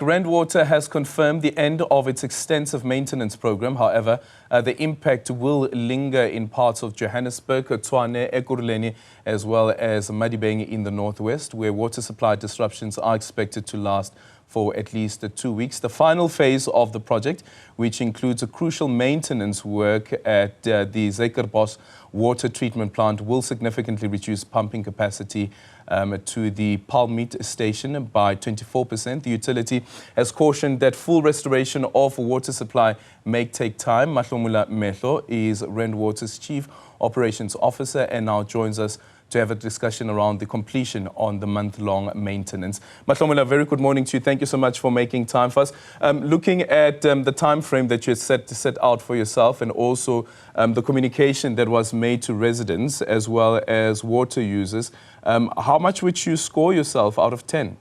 Rand Water has confirmed the end of its extensive maintenance program. However, the impact will linger in parts of Johannesburg, Tshwane, Ekurhuleni, as well as Madibeng in the northwest, where water supply disruptions are expected to last for at least 2 weeks. The final phase of the project, which includes a crucial maintenance work at the Zuikerbosch Water Treatment Plant, will significantly reduce pumping capacity to the Palmiet Station by 24%. The utility has cautioned that full restoration of water supply may take time. Mahlomola Mehlo is Rand Water's Chief Operations Officer and now joins us to have a discussion around the completion on the month-long maintenance. Mahlomola, very good morning to you. Thank you so much for making time for us. Looking at the time frame that you set out for yourself and also the communication that was made to residents as well as water users, how much would you score yourself out of 10?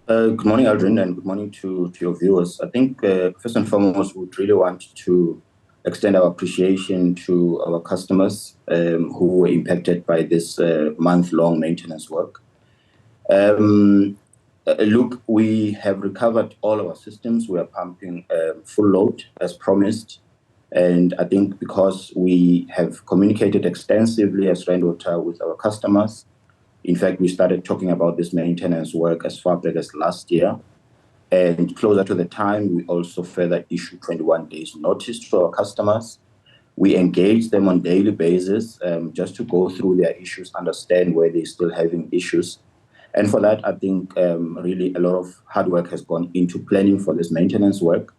Good morning, Aldrin, and good morning to your viewers. I think first and foremost, we would really want to extend our appreciation to our customers who were impacted by this month-long maintenance work. Look, we have recovered all our systems. We are pumping full load as promised. And I think because we have communicated extensively as Rand Water with our customers, in fact, we started talking about this maintenance work as far back as last year. And closer to the time, we also further issued 21 days notice to our customers. We engage them on a daily basis just to go through their issues, understand where they're still having issues. And for that, I think really a lot of hard work has gone into planning for this maintenance work.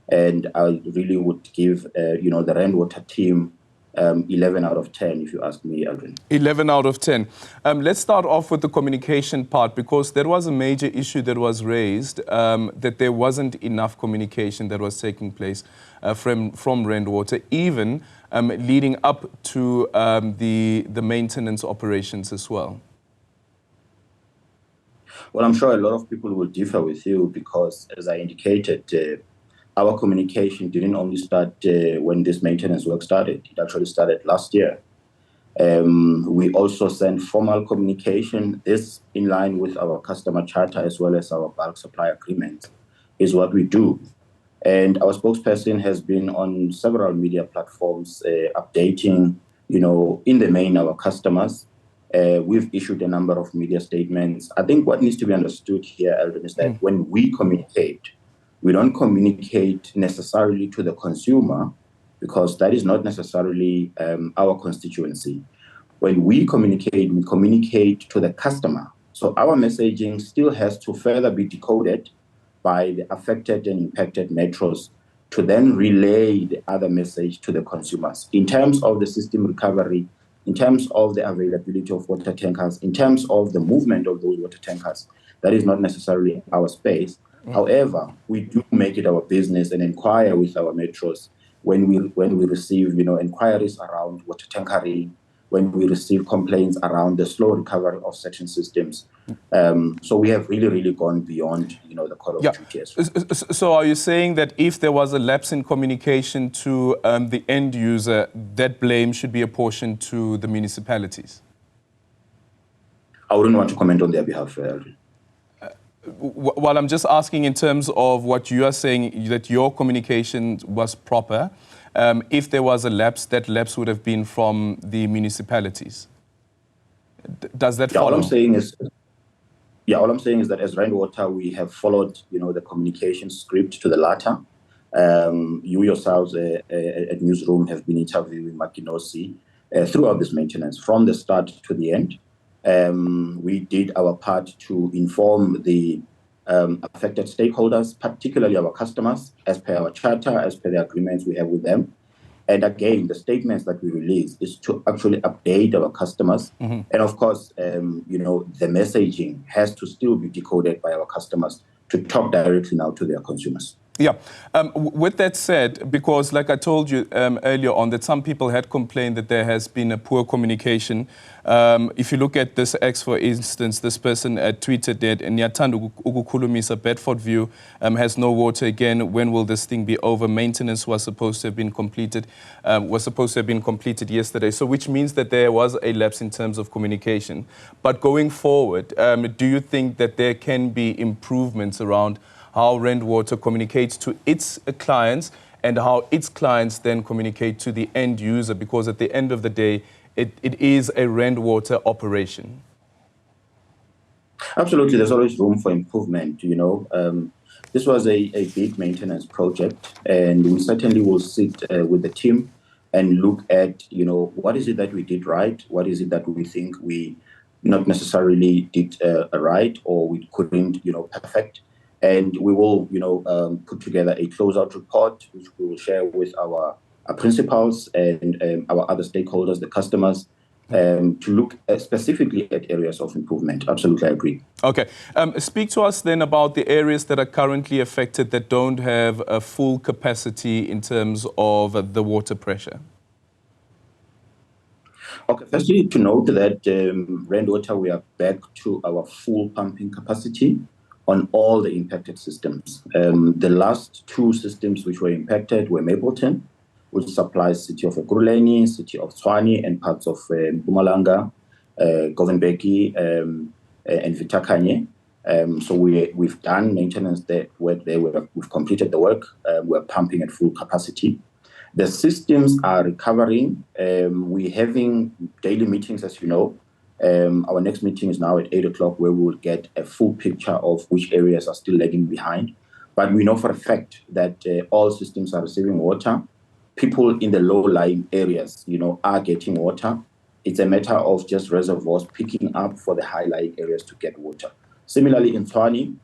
And I really would give, the Rand Water team 11 out of 10, if you ask me, Aldrin. 11 out of 10. Let's start off with the communication part, because there was a major issue that was raised, that there wasn't enough communication that was taking place from Rand Water, even leading up to the maintenance operations as well. Well, I'm sure a lot of people will differ with you because, as I indicated, our communication didn't only start when this maintenance work started. It actually started last year. We also sent formal communication. This, in line with our customer charter as well as our bulk supply agreement, is what we do. And our spokesperson has been on several media platforms updating, in the main, our customers. We've issued a number of media statements. I think what needs to be understood here, Aldrin, is that when we communicate, we don't communicate necessarily to the consumer because that is not necessarily our constituency. When we communicate to the customer. So our messaging still has to further be decoded by the affected and impacted metros to then relay the other message to the consumers. In terms of the system recovery, in terms of the availability of water tankers, in terms of the movement of those water tankers, that is not necessarily our space. However, we do make it our business and inquire with our metros when we receive, inquiries around water tankering, when we receive complaints around the slow recovery of section systems. So we have really gone beyond, the call of duty. So are you saying that if there was a lapse in communication to the end user, that blame should be apportioned to the municipalities? I wouldn't want to comment on their behalf. Well, I'm just asking in terms of what you are saying, that your communication was proper. If there was a lapse, that lapse would have been from the municipalities. Does that follow? All I'm saying is that as Rand Water, we have followed, the communication script to the latter. You yourselves at Newzroom have been interviewing Makinosi throughout this maintenance, from the start to the end. We did our part to inform the affected stakeholders, particularly our customers, as per our charter, as per the agreements we have with them. And again, the statements that we release is to actually update our customers. And of course, the messaging has to still be decoded by our customers to talk directly now to their consumers. Yeah. With that said, because like I told you earlier on, that some people had complained that there has been a poor communication. If you look at this X, for instance, this person tweeted that Nyathanda ukukhulumisa Bedford View has no water again. When will this thing be over? Maintenance was supposed to have been completed. Yesterday. So which means that there was a lapse in terms of communication. But going forward, do you think that there can be improvements around how Rand Water communicates to its clients and how its clients then communicate to the end user? Because at the end of the day, it is a Rand Water operation. Absolutely, there's always room for improvement, you know. This was a big maintenance project, and we certainly will sit with the team and look at, you know, what is it that we did right? What is it that we think we not necessarily did right, or we couldn't, you know, perfect? And we will, you know, put together a closeout report, which we will share with our principals and our other stakeholders, the customers, to look specifically at areas of improvement. Absolutely, I agree. Okay. Speak to us then about the areas that are currently affected that don't have a full capacity in terms of the water pressure. Okay, firstly, to note that Rand Water, we are back to our full pumping capacity on all the impacted systems. The last two systems which were impacted were Mapleton, which supplies city of Ekurhuleni, city of Tshwane, and parts of Mpumalanga, Govenbeki, and Vitakanye. So we've done maintenance work there. We've completed the work. We're pumping at full capacity. The systems are recovering. We're having daily meetings, as you know. Our next meeting is now at 8 o'clock, where we will get a full picture of which areas are still lagging behind. But we know for a fact that all systems are receiving water. People in the low-lying areas, you know, are getting water. It's a matter of just reservoirs picking up for the high-lying areas to get water. Similarly, in Tshwane,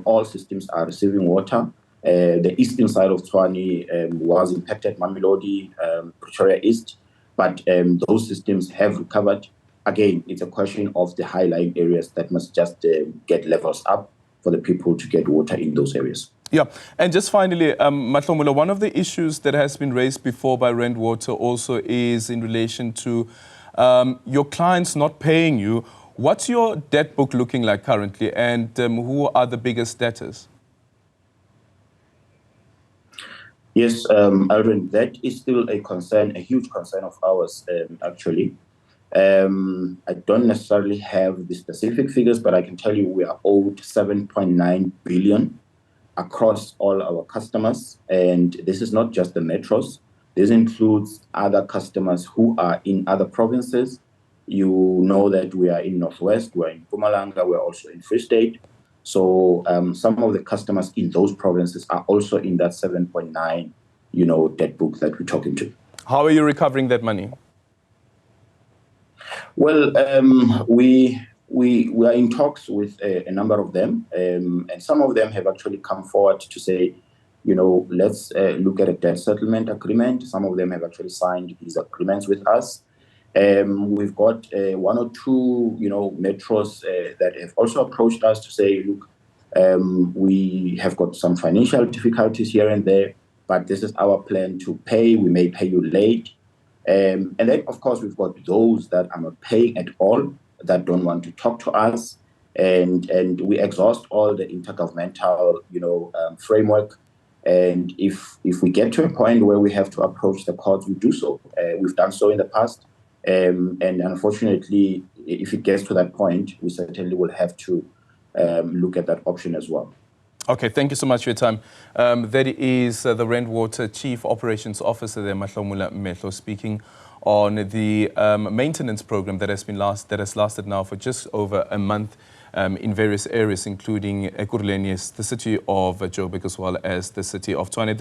all systems are receiving water. The eastern side of Tshwane was impacted, Mamelodi, Pretoria East, but those systems have recovered. Again, it's a question of the high-lying areas that must just get levels up for the people to get water in those areas. Yeah, and just finally, Mahlomola, one of the issues that has been raised before by Rand Water also is in relation to your clients not paying you. What's your debt book looking like currently, and who are the biggest debtors? Yes, Aldrin, that is still a concern, a huge concern of ours, actually. I don't necessarily have the specific figures, but I can tell you we are owed 7.9 billion across all our customers. And this is not just the metros. This includes other customers who are in other provinces. You know that we are in Northwest, we're in Mpumalanga, we're also in Free State. So some of the customers in those provinces are also in that 7.9, you know, debt book that we're talking to. How are you recovering that money? Well, we are in talks with a number of them, and some of them have actually come forward to say, you know, let's look at a debt settlement agreement. Some of them have actually signed these agreements with us. We've got one or two, you know, metros that have also approached us to say, look, we have got some financial difficulties here and there, but this is our plan to pay. We may pay you late. And then, of course, we've got those that are not paying at all, that don't want to talk to us. And we exhaust all the intergovernmental, you know, framework. And if we get to a point where we have to approach the courts, we do so. We've done so in the past. And unfortunately, if it gets to that point, we certainly will have to look at that option as well. Okay, thank you so much for your time. That is the Rand Water Chief Operations Officer there, Mahlomola Mehlo, speaking on the maintenance program that has lasted now for just over a month in various areas, including Ekurhuleni, the city of Joburg, as well as the city of Tshwane.